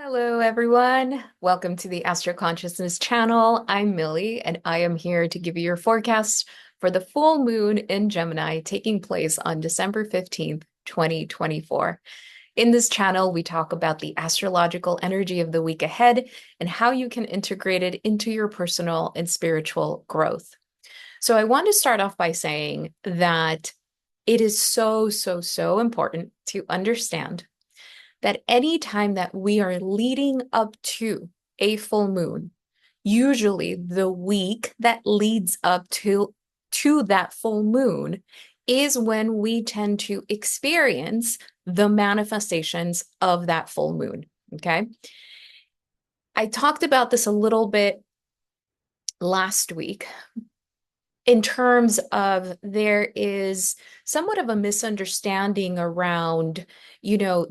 Hello, everyone. Welcome to the Astro Consciousness channel. I'm Millie, and I am here to give you your forecast for the full moon in Gemini taking place on December 15th, 2024. In this channel, we talk about the astrological energy of the week ahead and how you can integrate it into your personal and spiritual growth. So I want to start off by saying that it is so important to understand that any time that we are leading up to a full moon, usually the week that leads up to that full moon is when we tend to experience the manifestations of that full moon. Okay. I talked about this a little bit last week in terms of there is somewhat of a misunderstanding around,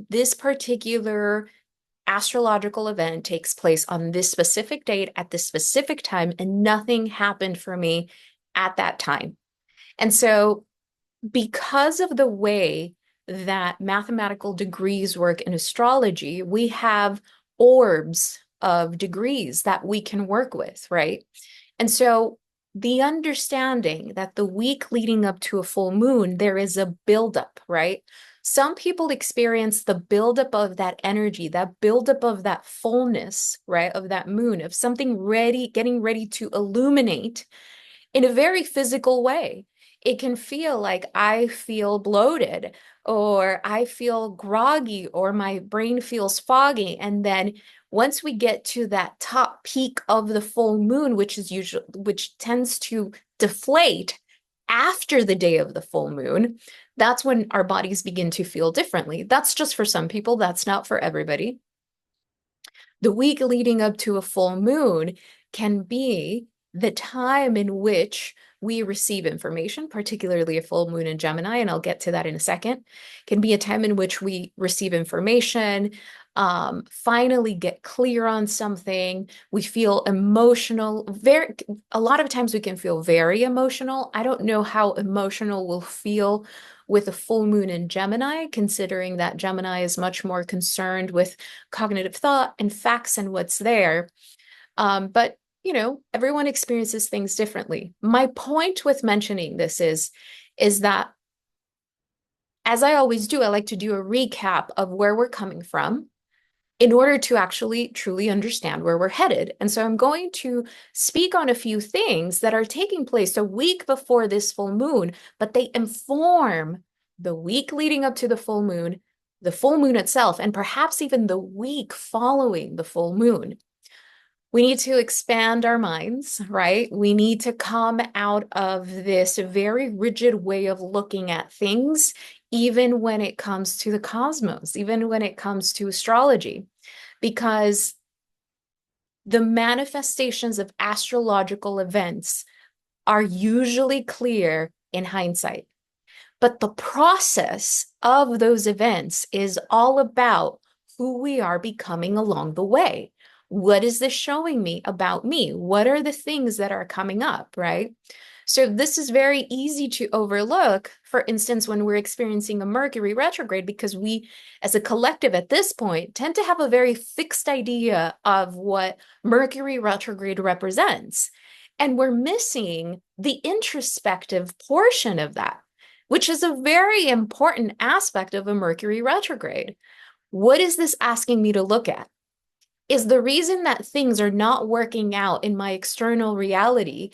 this particular astrological event takes place on this specific date at this specific time, and nothing happened for me at that time. And so, because of the way that mathematical degrees work in astrology, we have orbs of degrees that we can work with, right? And so, the understanding that the week leading up to a full moon, there is a buildup, right? Some people experience the buildup of that energy, that buildup of that fullness, right, of that moon, of something ready, getting ready to illuminate in a very physical way. It can feel like I feel bloated, or I feel groggy, or my brain feels foggy. And then once we get to that top peak of the full moon, which tends to deflate after the day of the full moon, that's when our bodies begin to feel differently. That's just for some people, that's not for everybody. The week leading up to a full moon can be the time in which we receive information, particularly a full moon in Gemini, and I'll get to that in a second, can be a time in which we receive information, finally get clear on something. We feel emotional. A lot of times we can feel very emotional. I don't know how emotional we'll feel with a full moon in Gemini, considering that Gemini is much more concerned with cognitive thought and facts and what's there. But everyone experiences things differently. My point with mentioning this is that, as I always do, I like to do a recap of where we're coming from in order to actually truly understand where we're headed. And so I'm going to speak on a few things that are taking place a week before this full moon, but they inform the week leading up to the full moon itself, and perhaps even the week following the full moon. We need to expand our minds, right? We need to come out of this very rigid way of looking at things, even when it comes to the cosmos, even when it comes to astrology, because the manifestations of astrological events are usually clear in hindsight. But the process of those events is all about who we are becoming along the way. What is this showing me about me? What are the things that are coming up, right? So this is very easy to overlook, for instance, when we're experiencing a Mercury retrograde, because we, as a collective at this point, tend to have a very fixed idea of what Mercury retrograde represents. And we're missing the introspective portion of that, which is a very important aspect of a Mercury retrograde. What is this asking me to look at? Is the reason that things are not working out in my external reality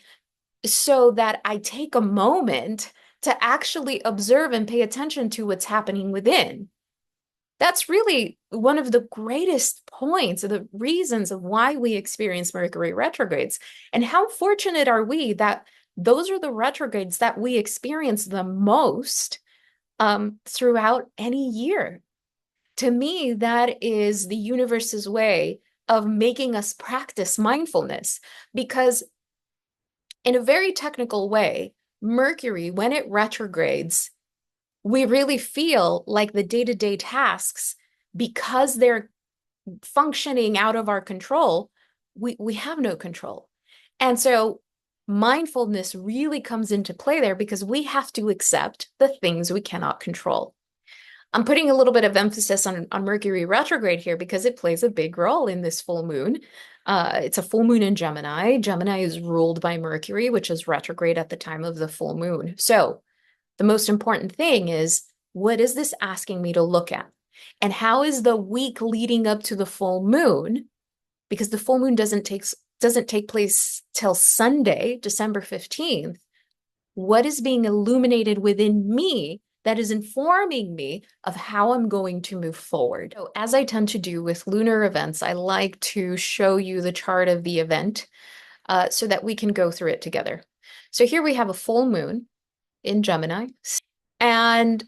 so that I take a moment to actually observe and pay attention to what's happening within? That's really one of the greatest points, of the reasons of why we experience Mercury retrogrades. And how fortunate are we that those are the retrogrades that we experience the most throughout any year. To me, that is the universe's way of making us practice mindfulness, because in a very technical way, Mercury, when it retrogrades, we really feel like the day-to-day tasks, because they're functioning out of our control, we have no control. And so mindfulness really comes into play there, because we have to accept the things we cannot control. I'm putting a little bit of emphasis on Mercury retrograde here because it plays a big role in this full moon. It's a full moon in Gemini. Gemini is ruled by Mercury, which is retrograde at the time of the full moon. So the most important thing is, what is this asking me to look at? And how is the week leading up to the full moon? Because the full moon doesn't take place till Sunday, December 15th. What is being illuminated within me that is informing me of how I'm going to move forward? So as I tend to do with lunar events, I like to show you the chart of the event so that we can go through it together. So here we have a full moon in Gemini. And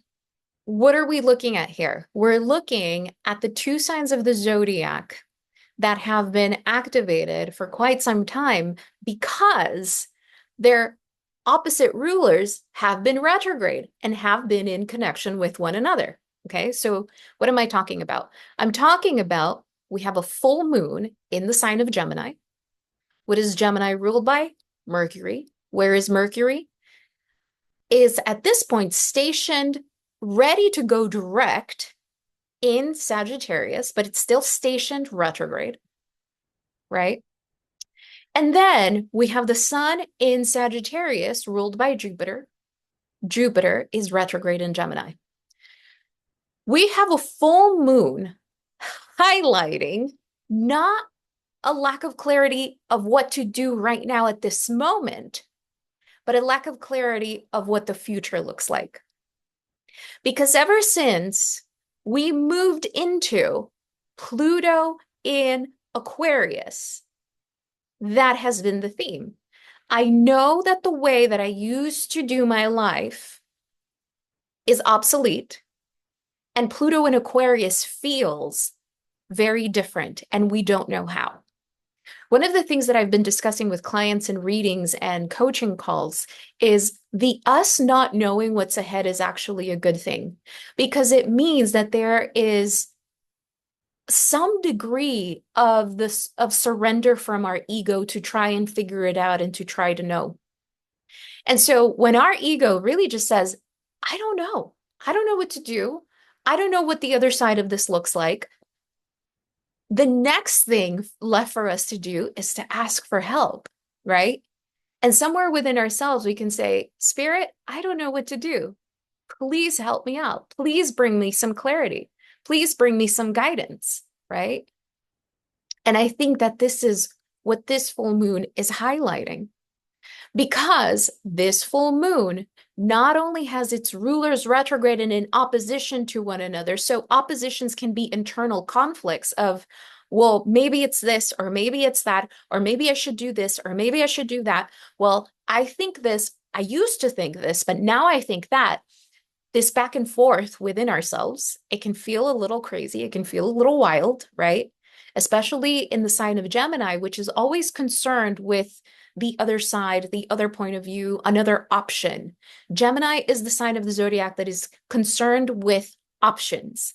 what are we looking at here? We're looking at the two signs of the zodiac that have been activated for quite some time because their opposite rulers have been retrograde and have been in connection with one another. Okay, so what am I talking about? I'm talking about we have a full moon in the sign of Gemini. What is Gemini ruled by? Mercury. Where is Mercury? Is at this point stationed, ready to go direct in Sagittarius, but it's still stationed retrograde, right? And then we have the sun in Sagittarius ruled by Jupiter. Jupiter is retrograde in Gemini. We have a full moon highlighting not a lack of clarity of what to do right now at this moment, but a lack of clarity of what the future looks like. Because ever since we moved into Pluto in Aquarius, that has been the theme. I know that the way that I used to do my life is obsolete, and Pluto in Aquarius feels very different, and we don't know how. One of the things that I've been discussing with clients in readings and coaching calls is the us not knowing what's ahead is actually a good thing, because it means that there is some degree of surrender from our ego to try and figure it out and to try to know. And so when our ego really just says, I don't know what to do. I don't know what the other side of this looks like. The next thing left for us to do is to ask for help, right? And somewhere within ourselves, we can say, Spirit, I don't know what to do. Please help me out. Please bring me some clarity. Please bring me some guidance, right? And I think that this is what this full moon is highlighting, because this full moon not only has its rulers retrograde and in opposition to one another, so oppositions can be internal conflicts of, well, maybe it's this, or maybe it's that, or maybe I should do this, or maybe I should do that. Well, I think this, I used to think this, but now I think that. This back and forth within ourselves, it can feel a little crazy. It can feel a little wild, right? Especially in the sign of Gemini, which is always concerned with the other side, the other point of view, another option. Gemini is the sign of the zodiac that is concerned with options.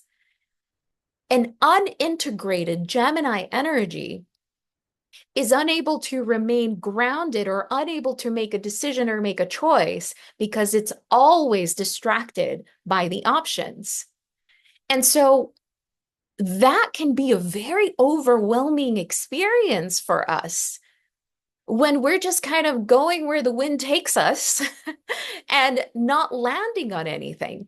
An unintegrated Gemini energy is unable to remain grounded or unable to make a decision or make a choice because it's always distracted by the options. And so that can be a very overwhelming experience for us when we're just kind of going where the wind takes us and not landing on anything.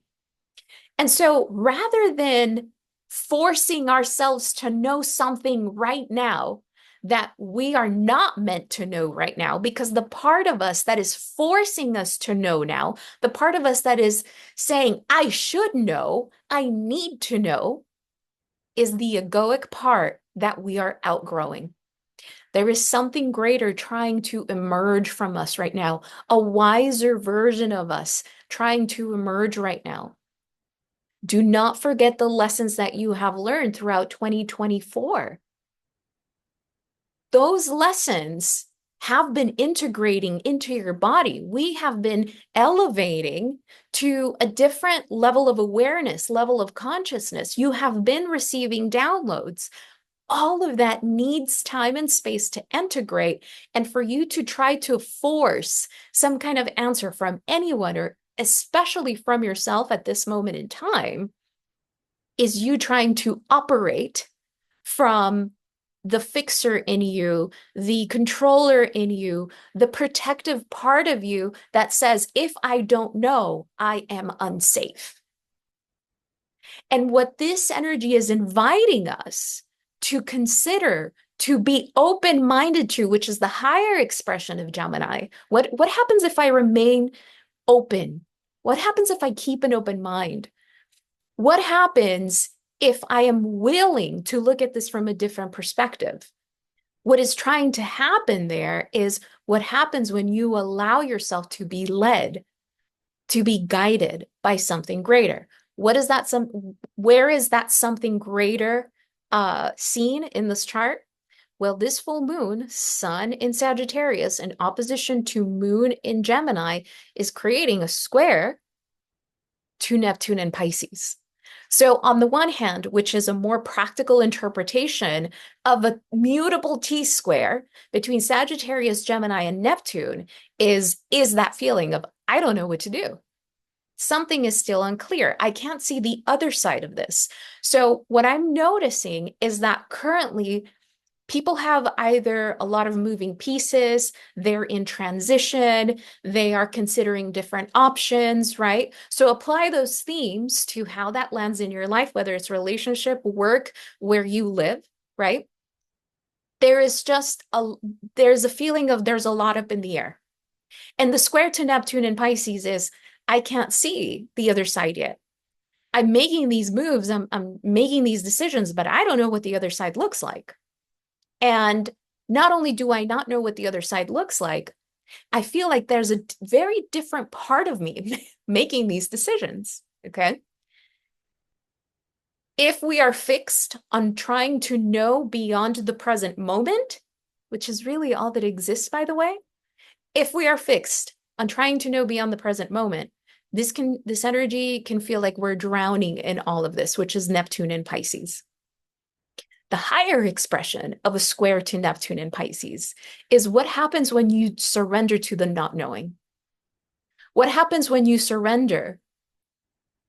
And so rather than forcing ourselves to know something right now that we are not meant to know right now, because the part of us that is forcing us to know now, the part of us that is saying, I should know, I need to know, is the egoic part that we are outgrowing. There is something greater trying to emerge from us right now, a wiser version of us trying to emerge right now. Do not forget the lessons that you have learned throughout 2024. Those lessons have been integrating into your body. We have been elevating to a different level of awareness, level of consciousness. You have been receiving downloads. All of that needs time and space to integrate, and for you to try to force some kind of answer from anyone, or especially from yourself at this moment in time, is you trying to operate from the fixer in you, the controller in you, the protective part of you that says, if I don't know, I am unsafe. And what this energy is inviting us to consider, to be open-minded to, which is the higher expression of Gemini. What happens if I remain open? What happens if I keep an open mind? What happens if I am willing to look at this from a different perspective? What is trying to happen there is what happens when you allow yourself to be led, to be guided by something greater. Where is that something greater seen in this chart? Well, this full moon, Sun in Sagittarius, in opposition to Moon in Gemini, is creating a square to Neptune in Pisces. So on the one hand, which is a more practical interpretation of a mutable T-square between Sagittarius, Gemini, and Neptune, is that feeling of, I don't know what to do. Something is still unclear. I can't see the other side of this. So what I'm noticing is that currently people have either a lot of moving pieces, they're in transition, they are considering different options, right? So apply those themes to how that lands in your life, whether it's relationship, work, where you live, right? There's a feeling of there's a lot up in the air. And the square to Neptune in Pisces is, I can't see the other side yet. I'm making these moves, I'm making these decisions, but I don't know what the other side looks like. And not only do I not know what the other side looks like, I feel like there's a very different part of me making these decisions, okay? If we are fixed on trying to know beyond the present moment, which is really all that exists, by the way, if we are fixed on trying to know beyond the present moment, this energy can feel like we're drowning in all of this, which is Neptune in Pisces. The higher expression of a square to Neptune in Pisces is what happens when you surrender to the not knowing. What happens when you surrender,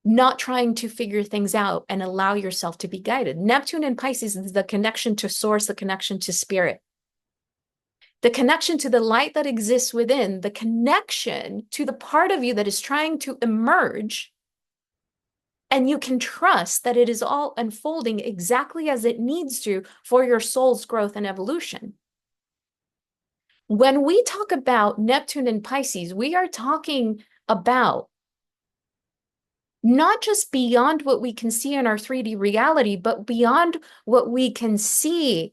not trying to figure things out and allow yourself to be guided. Neptune in Pisces is the connection to source, the connection to spirit, the connection to the light that exists within, the connection to the part of you that is trying to emerge. And you can trust that it is all unfolding exactly as it needs to for your soul's growth and evolution. When we talk about Neptune and Pisces, we are talking about not just beyond what we can see in our 3D reality, but beyond what we can see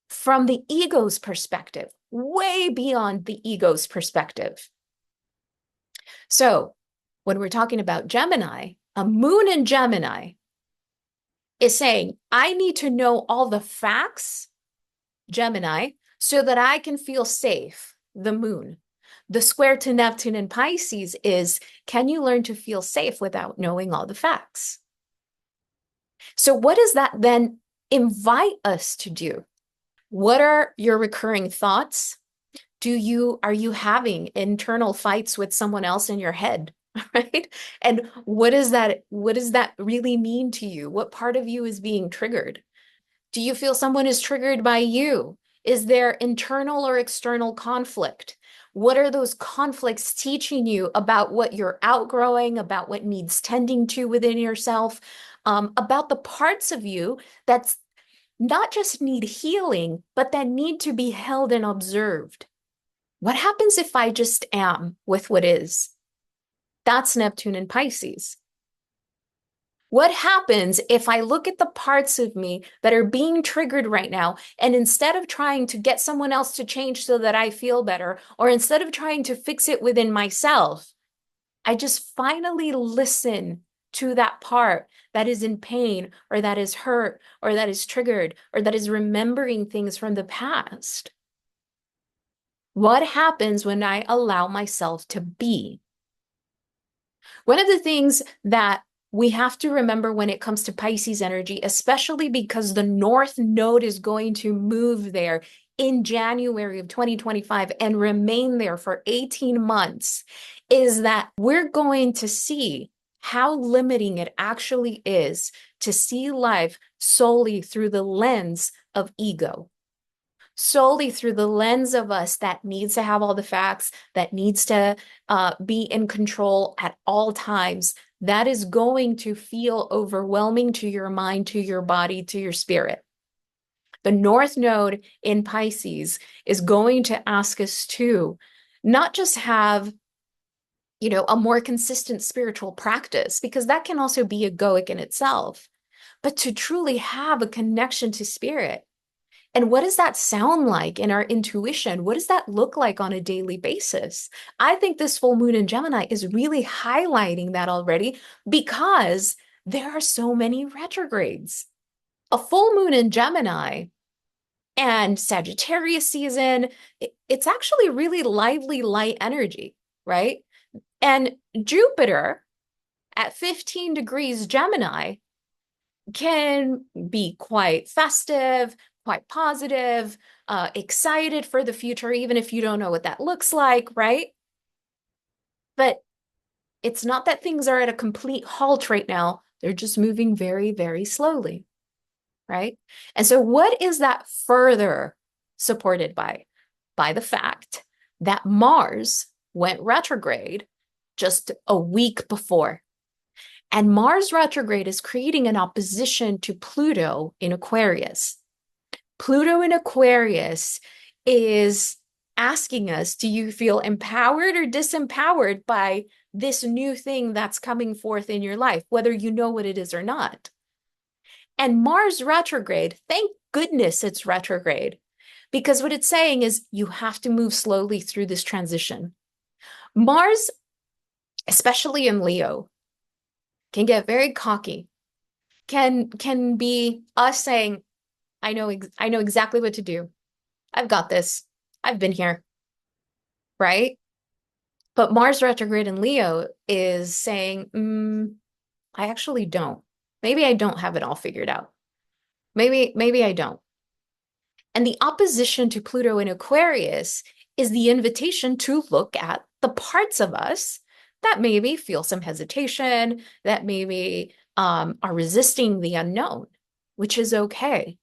from the ego's perspective, way beyond the ego's perspective. So when we're talking about Gemini, a moon in Gemini is saying, I need to know all the facts, Gemini, so that I can feel safe, the moon. The square to Neptune in Pisces is, can you learn to feel safe without knowing all the facts? So what does that then invite us to do? What are your recurring thoughts? Are you having internal fights with someone else in your head? Right? And what does that really mean to you? What part of you is being triggered? Do you feel someone is triggered by you? Is there internal or external conflict? What are those conflicts teaching you about what you're outgrowing, about what needs tending to within yourself, about the parts of you that's not just need healing, but that need to be held and observed? What happens if I just am with what is? That's Neptune and Pisces. What happens if I look at the parts of me that are being triggered right now, and instead of trying to get someone else to change so that I feel better, or instead of trying to fix it within myself, I just finally listen to that part that is in pain, or that is hurt, or that is triggered, or that is remembering things from the past? What happens when I allow myself to be? One of the things that we have to remember when it comes to Pisces energy, especially because the North Node is going to move there in January of 2025 and remain there for 18 months, is that we're going to see how limiting it actually is to see life solely through the lens of ego, solely through the lens of us that needs to have all the facts, that needs to be in control at all times. That is going to feel overwhelming to your mind, to your body, to your spirit. The North Node in Pisces is going to ask us to not just have, a more consistent spiritual practice, because that can also be egoic in itself, but to truly have a connection to spirit. And what does that sound like in our intuition? What does that look like on a daily basis? I think this full moon in Gemini is really highlighting that already, because there are so many retrogrades. A full moon in Gemini and Sagittarius season, it's actually really lively, light energy, right? And Jupiter at 15 degrees Gemini can be quite festive, quite positive, excited for the future, even if you don't know what that looks like, right? But it's not that things are at a complete halt right now. They're just moving very, very slowly, right? And so what is that further supported by? By the fact that Mars went retrograde just a week before. And Mars retrograde is creating an opposition to Pluto in Aquarius. Pluto in Aquarius is asking us, do you feel empowered or disempowered by this new thing that's coming forth in your life, whether you know what it is or not? And Mars retrograde, thank goodness it's retrograde, because what it's saying is you have to move slowly through this transition. Mars, especially in Leo, can get very cocky, can be us saying, I know exactly what to do. I've got this. I've been here, right? But Mars retrograde in Leo is saying, I actually don't. Maybe I don't have it all figured out. Maybe I don't. And the opposition to Pluto in Aquarius is the invitation to look at the parts of us that maybe feel some hesitation, that maybe are resisting the unknown, which is okay.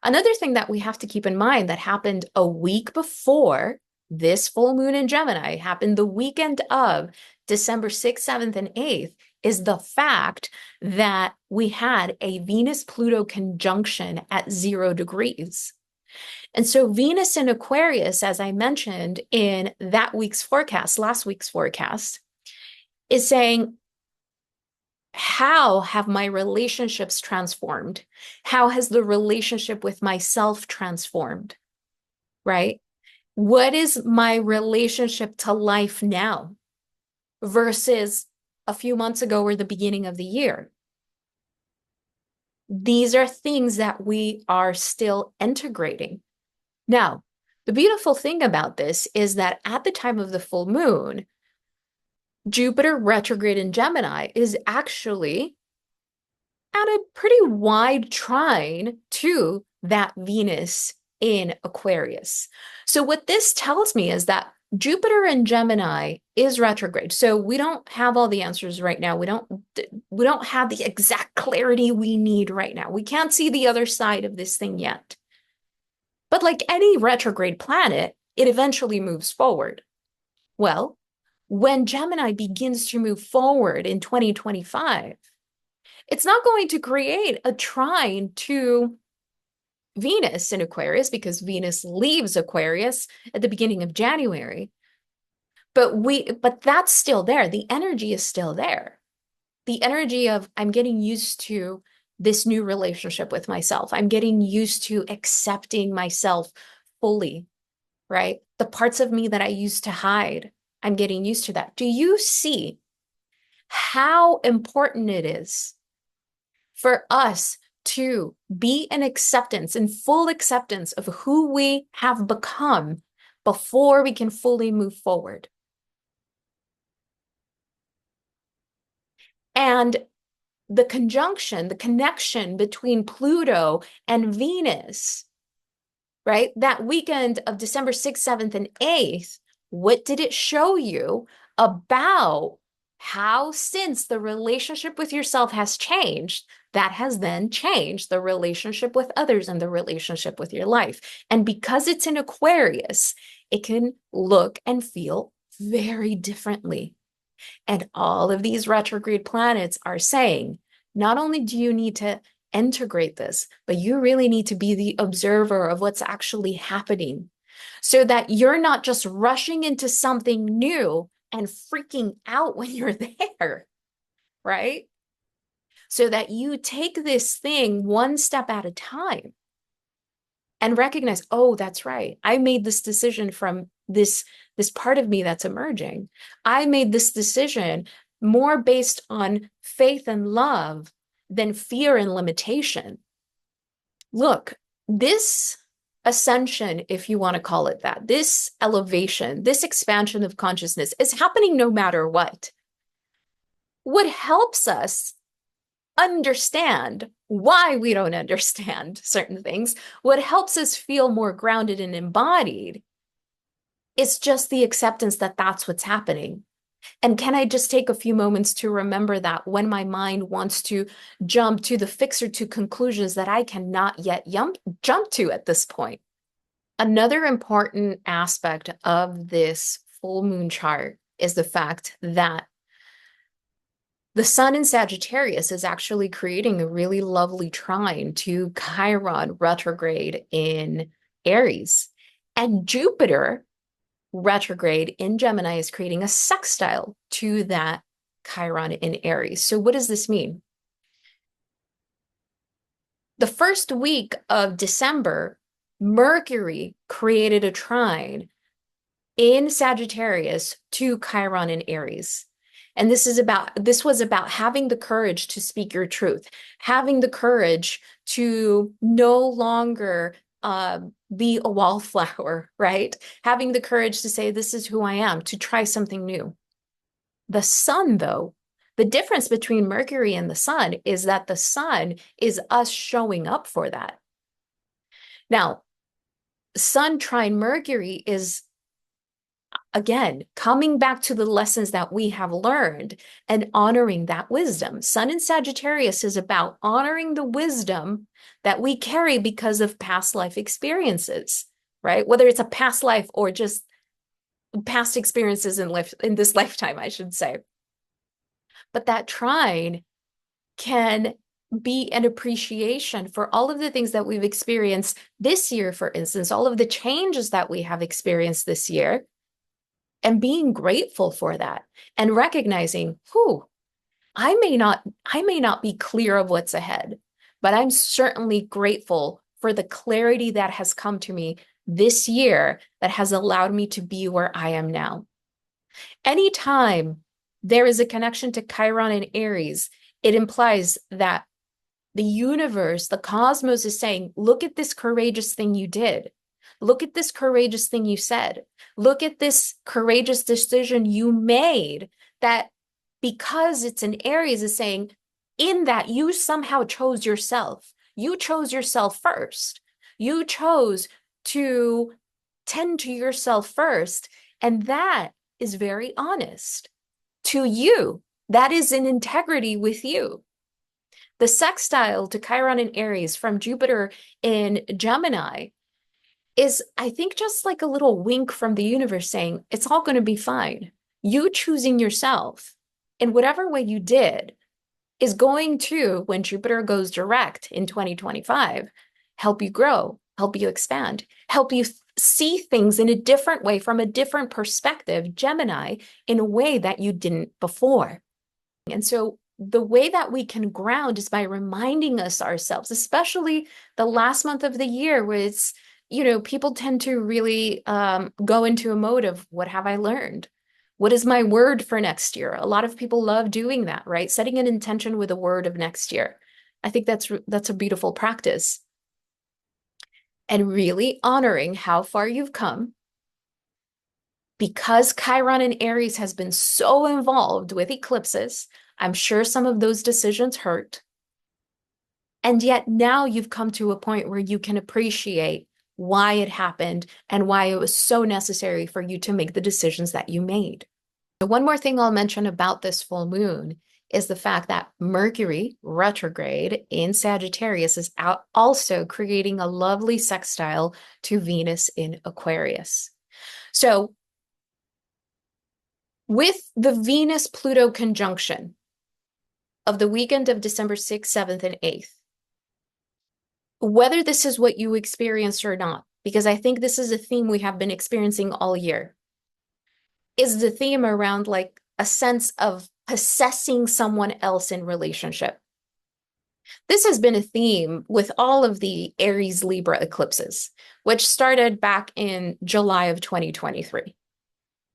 Another thing that we have to keep in mind that happened a week before this full moon in Gemini, happened the weekend of December 6th, 7th, and 8th, is the fact that we had a Venus-Pluto conjunction at 0 degrees. And so Venus in Aquarius, as I mentioned in that week's forecast, last week's forecast, is saying, how have my relationships transformed? How has the relationship with myself transformed, right? What is my relationship to life now versus a few months ago or the beginning of the year? These are things that we are still integrating. Now, the beautiful thing about this is that at the time of the full moon, Jupiter retrograde in Gemini is actually at a pretty wide trine to that Venus in Aquarius. So what this tells me is that Jupiter in Gemini is retrograde. So we don't have all the answers right now. We don't have the exact clarity we need right now. We can't see the other side of this thing yet. But like any retrograde planet, it eventually moves forward. Well, when Gemini begins to move forward in 2025, it's not going to create a trine to Venus in Aquarius, because Venus leaves Aquarius at the beginning of January. But that's still there. The energy is still there. The energy of I'm getting used to this new relationship with myself. I'm getting used to accepting myself fully, right? The parts of me that I used to hide, I'm getting used to that. Do you see how important it is for us to be in acceptance, in full acceptance of who we have become before we can fully move forward? And the conjunction, the connection between Pluto and Venus, right? That weekend of December 6th, 7th, and 8th, what did it show you about how, since the relationship with yourself has changed, that has then changed the relationship with others and the relationship with your life. And because it's in Aquarius, it can look and feel very differently. And all of these retrograde planets are saying, not only do you need to integrate this, but you really need to be the observer of what's actually happening so that you're not just rushing into something new and freaking out when you're there, right? So that you take this thing one step at a time and recognize, oh, that's right. I made this decision from this part of me that's emerging. I made this decision more based on faith and love than fear and limitation. Look, this ascension, if you want to call it that, this elevation, this expansion of consciousness is happening no matter what. What helps us understand why we don't understand certain things, what helps us feel more grounded and embodied is just the acceptance that that's what's happening. And can I just take a few moments to remember that when my mind wants to jump to the fix or to conclusions that I cannot yet jump to at this point? Another important aspect of this full moon chart is the fact that the sun in Sagittarius is actually creating a really lovely trine to Chiron retrograde in Aries. And Jupiter retrograde in Gemini is creating a sextile to that Chiron in Aries. So what does this mean? The first week of December, Mercury created a trine in Sagittarius to Chiron in Aries. And this was about having the courage to speak your truth, having the courage to no longer be a wallflower, right? Having the courage to say, this is who I am, to try something new. The sun, though, the difference between Mercury and the sun is that the sun is us showing up for that. Now, Sun trine Mercury is, again, coming back to the lessons that we have learned and honoring that wisdom. Sun in Sagittarius is about honoring the wisdom that we carry because of past life experiences, right? Whether it's a past life or just past experiences in this lifetime, I should say. But that trine can be an appreciation for all of the things that we've experienced this year, for instance, all of the changes that we have experienced this year, and being grateful for that and recognizing, I may not be clear of what's ahead, but I'm certainly grateful for the clarity that has come to me this year that has allowed me to be where I am now. Anytime there is a connection to Chiron and Aries, it implies that the universe, the cosmos is saying, look at this courageous thing you did. Look at this courageous thing you said. Look at this courageous decision you made that, because it's an Aries, is saying in that you somehow chose yourself. You chose yourself first. You chose to tend to yourself first. And that is very honest to you. That is in integrity with you. The sextile to Chiron in Aries from Jupiter in Gemini is, I think, just like a little wink from the universe saying, it's all going to be fine. You choosing yourself in whatever way you did is going to, when Jupiter goes direct in 2025, help you grow, help you expand, help you see things in a different way, from a different perspective, Gemini, in a way that you didn't before. And so the way that we can ground is by reminding us ourselves, especially the last month of the year, where it's, people tend to really go into a mode of, what have I learned? What is my word for next year? A lot of people love doing that, right? Setting an intention with a word of next year. I think that's a beautiful practice. And really honoring how far you've come. Because Chiron in Aries has been so involved with eclipses, I'm sure some of those decisions hurt. And yet now you've come to a point where you can appreciate why it happened and why it was so necessary for you to make the decisions that you made. One more thing I'll mention about this full moon is the fact that Mercury retrograde in Sagittarius is also creating a lovely sextile to Venus in Aquarius. So, with the Venus-Pluto conjunction of the weekend of December 6th, 7th, and 8th, whether this is what you experienced or not, because I think this is a theme we have been experiencing all year, is the theme around like a sense of possessing someone else in relationship. This has been a theme with all of the Aries Libra eclipses, which started back in July of 2023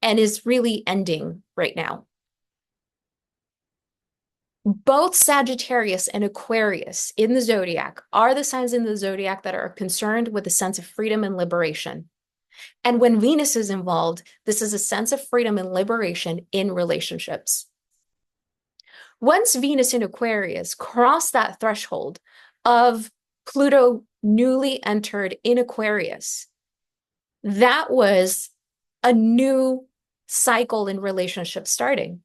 and is really ending right now. Both Sagittarius and Aquarius in the zodiac are the signs in the zodiac that are concerned with a sense of freedom and liberation. And when Venus is involved, this is a sense of freedom and liberation in relationships. Once Venus in Aquarius crossed that threshold of Pluto newly entered in Aquarius, that was a new cycle in relationships starting.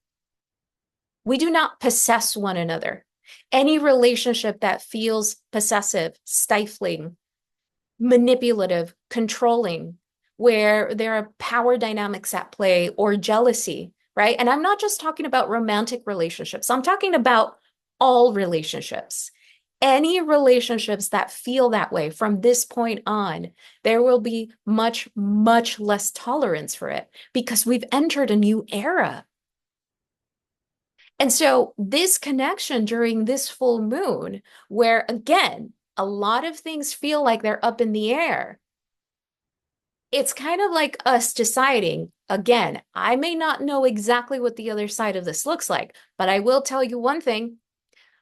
We do not possess one another. Any relationship that feels possessive, stifling, manipulative, controlling, where there are power dynamics at play or jealousy, right? And I'm not just talking about romantic relationships. I'm talking about all relationships. Any relationships that feel that way from this point on, there will be much, much less tolerance for it because we've entered a new era. And so this connection during this full moon, where again, a lot of things feel like they're up in the air, it's kind of like us deciding, again, I may not know exactly what the other side of this looks like, but I will tell you one thing.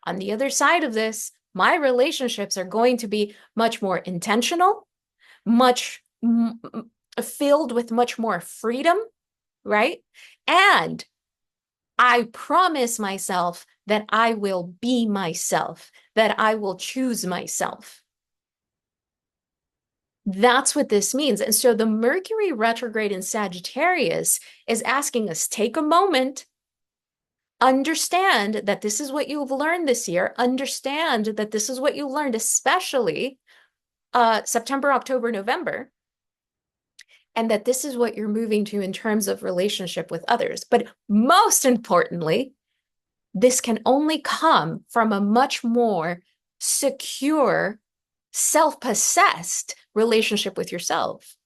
On the other side of this, my relationships are going to be much more intentional, much filled with much more freedom, right? And I promise myself that I will be myself, that I will choose myself. That's what this means. And so the Mercury retrograde in Sagittarius is asking us, take a moment, understand that this is what you've learned this year, understand that this is what you learned, especially September, October, November, and that this is what you're moving to in terms of relationship with others. But most importantly, this can only come from a much more secure, self-possessed relationship with yourself.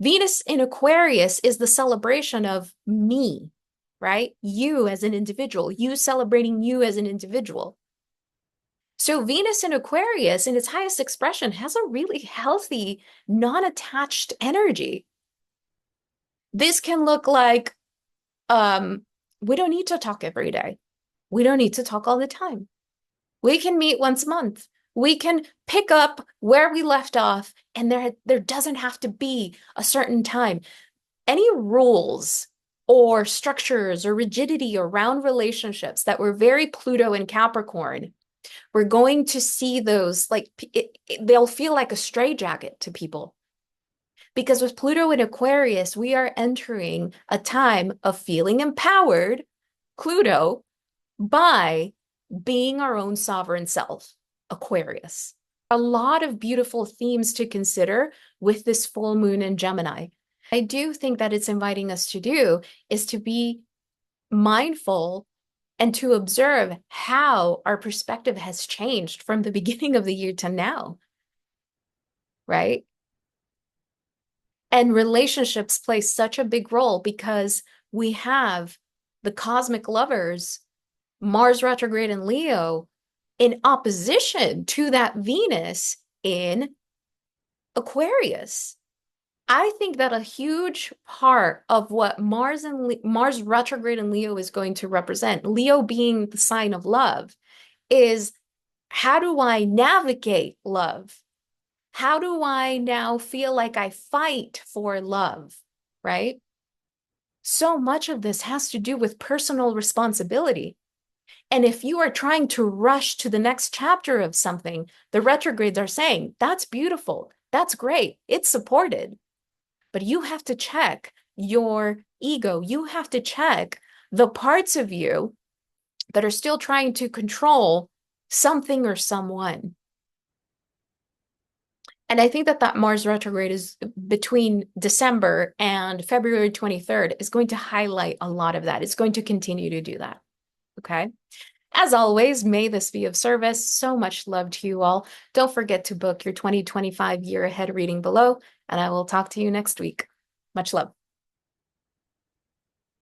Venus in Aquarius is the celebration of me, right? You as an individual, you celebrating you as an individual. So Venus in Aquarius in its highest expression has a really healthy, non-attached energy. This can look like we don't need to talk every day. We don't need to talk all the time. We can meet once a month. We can pick up where we left off, and there doesn't have to be a certain time. Any rules or structures or rigidity around relationships that were very Pluto and Capricorn, we're going to see those like they'll feel like a straitjacket to people. Because with Pluto in Aquarius, we are entering a time of feeling empowered, Pluto, by being our own sovereign self, Aquarius. A lot of beautiful themes to consider with this full moon in Gemini. I do think that it's inviting us to do is to be mindful and to observe how our perspective has changed from the beginning of the year to now, right? And relationships play such a big role because we have the cosmic lovers, Mars retrograde in Leo, in opposition to that Venus in Aquarius. I think that a huge part of what Mars retrograde in Leo is going to represent, Leo being the sign of love, is how do I navigate love? How do I now feel like I fight for love, right? So much of this has to do with personal responsibility. And if you are trying to rush to the next chapter of something, the retrogrades are saying, that's beautiful, that's great, it's supported. But you have to check your ego. You have to check the parts of you that are still trying to control something or someone. And I think that that Mars retrograde is between December and February 23rd is going to highlight a lot of that. It's going to continue to do that. Okay. As always, may this be of service. So much love to you all. Don't forget to book your 2025 year ahead reading below, and I will talk to you next week. Much love.